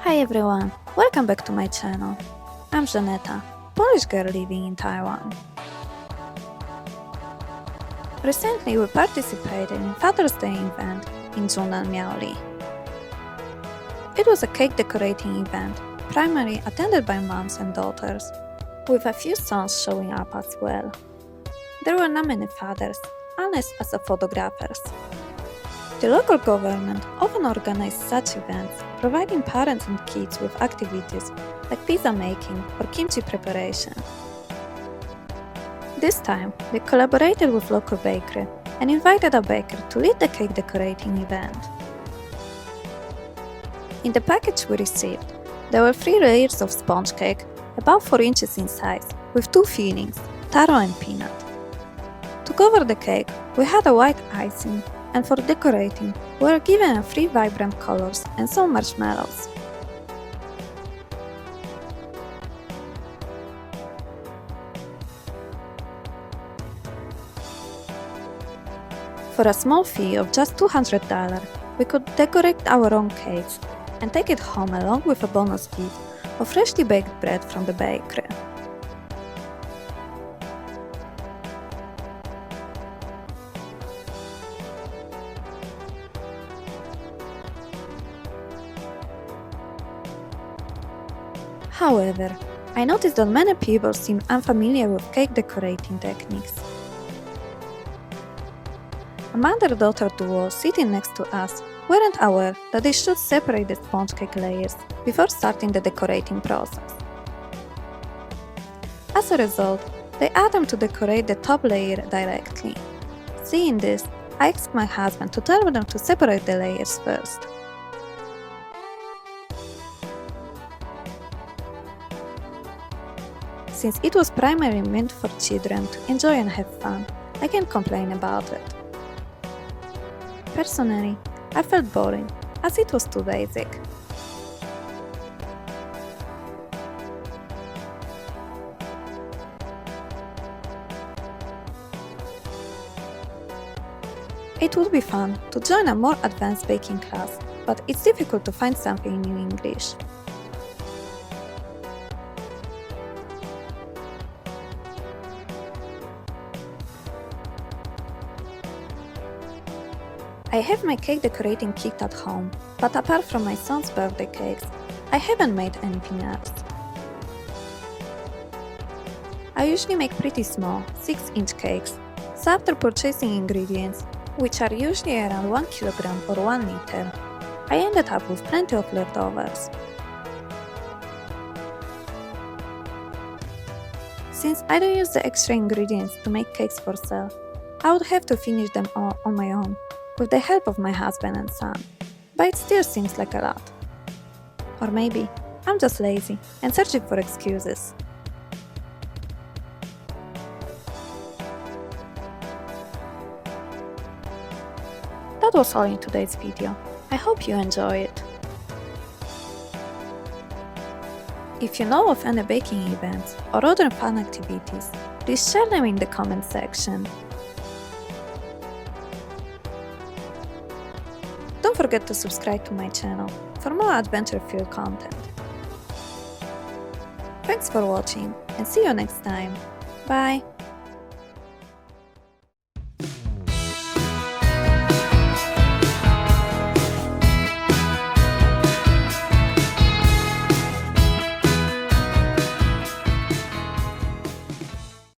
Hi everyone, welcome back to my channel. I'm Żaneta, Polish girl living in Taiwan. Recently we participated in Father's Day event in Zhunan. It was a cake decorating event, primarily attended by moms and daughters, with a few sons showing up as well. There were not many fathers, unless as photographers. The local government often organizes such events, providing parents and kids with activities like pizza making or kimchi preparation. This time, they collaborated with local bakery and invited a baker to lead the cake decorating event. In the package we received, there were 3 layers of sponge cake, about 4 inches in size, with 2 fillings, taro and peanut. To cover the cake, we had a white icing, and for decorating, we were given 3 vibrant colors and some marshmallows. For a small fee of just $200, we could decorate our own cakes and take it home along with a bonus gift of freshly baked bread from the bakery. However, I noticed that many people seemed unfamiliar with cake decorating techniques. A mother-daughter duo sitting next to us weren't aware that they should separate the sponge cake layers before starting the decorating process. As a result, they asked them to decorate the top layer directly. Seeing this, I asked my husband to tell them to separate the layers first. Since it was primarily meant for children to enjoy and have fun, I can't complain about it. Personally, I felt boring, as it was too basic. It would be fun to join a more advanced baking class, but it's difficult to find something in English. I have my cake decorating kit at home, but apart from my son's birthday cakes, I haven't made anything else. I usually make pretty small, 6-inch cakes, so after purchasing ingredients, which are usually around 1 kilogram or 1 liter, I ended up with plenty of leftovers. Since I don't use the extra ingredients to make cakes for sale, I would have to finish them all on my own, with the help of my husband and son, but it still seems like a lot. Or maybe I'm just lazy and searching for excuses. That was all in today's video. I hope you enjoy it. If you know of any baking events or other fun activities, please share them in the comment section. Don't forget to subscribe to my channel for more adventure-filled content. Thanks for watching and see you next time. Bye!